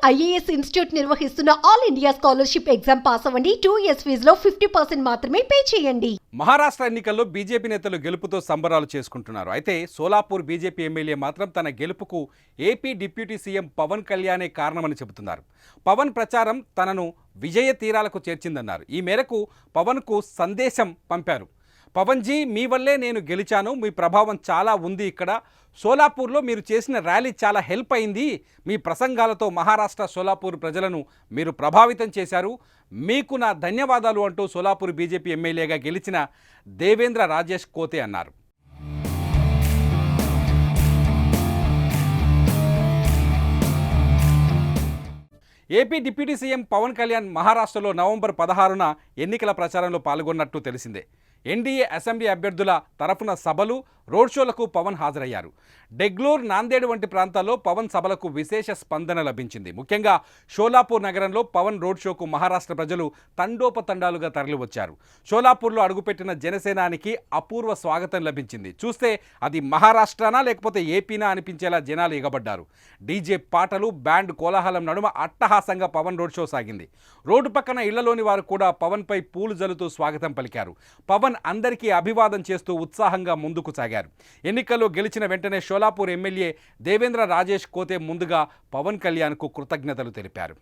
IAS institute నిర్వహిస్తున్న all India scholarship exam pass అవ్వండి. 2 years ఫీజులో 50% మాత్రమే పే చేయండి. మహారాష్ట్ర ఎన్నికల్లో బీజేపీ నేతలు గెలుపుతో సంబరాలు చేసుకుంటున్నారు. అయితే సోలాపూర్ బీజేపీ ఎమ్మెల్యే మాత్రం తన గెలుపుకు ఏపీ డిప్యూటీ సీఎం పవన్ కళ్యాణే కారణమని చెబుతున్నారు. పవన్ ప్రచారం తనను విజయ తీరాలకు చేర్చిందన్నారు. ఈ మేరకు పవన్కు సందేశం పంపారు. పవన్ జీ, మీ వల్లే నేను గెలిచాను, మీ ప్రభావం చాలా ఉంది ఇక్కడ. సోలాపూర్లో మీరు చేసిన ర్యాలీ చాలా హెల్ప్ అయింది. మీ ప్రసంగాలతో మహారాష్ట్ర సోలాపూర్ ప్రజలను మీరు ప్రభావితం చేశారు. మీకు నా ధన్యవాదాలు అంటూ సోలాపూర్ బీజేపీ ఎమ్మెల్యేగా గెలిచిన దేవేంద్ర రాజేష్ కోతే అన్నారు. AP deputy CM Pawan Kalyan మహారాష్ట్రలో నవంబర్ 16న ఎన్నికల ప్రచారంలో పాల్గొన్నట్టు తెలిసిందే. ఎన్డీఏ అసెంబ్లీ అభ్యర్థుల తరఫున సభలు, రోడ్ షోలకు పవన్ హాజరయ్యారు. డెగ్లూర్, నాందేడ్ వంటి ప్రాంతాల్లో పవన్ సభలకు విశేష స్పందన లభించింది. ముఖ్యంగా షోలాపూర్ నగరంలో పవన్ రోడ్ షోకు మహారాష్ట్ర ప్రజలు తండోపతండాలుగా తరలివచ్చారు. షోలాపూర్లో అడుగుపెట్టిన జనసేనానికి అపూర్వ స్వాగతం లభించింది. చూస్తే అది మహారాష్ట్రనా లేకపోతే ఏపీనా అనిపించేలా జనాలు ఎగబడ్డారు. డీజే పాటలు, బ్యాండ్ కోలాహలం నడుమ అట్టహాసంగా పవన్ రోడ్ షో సాగింది. రోడ్డు పక్కన ఇళ్లలోని వారు కూడా పవన్పై పూలు జల్లుతూ స్వాగతం పలికారు. పవన్ అందరికీ అభివాదం చేస్తూ ఉత్సాహంగా ముందుకు సాగారు. ఎన్నికల్లో గెలిచిన వెంటనే షోలాపూర్ ఎమ్మెల్యే దేవేంద్ర రాజేష్ కోతే ముందుగా పవన్ కళ్యాణ్కు కృతజ్ఞతలు తెలిపారు.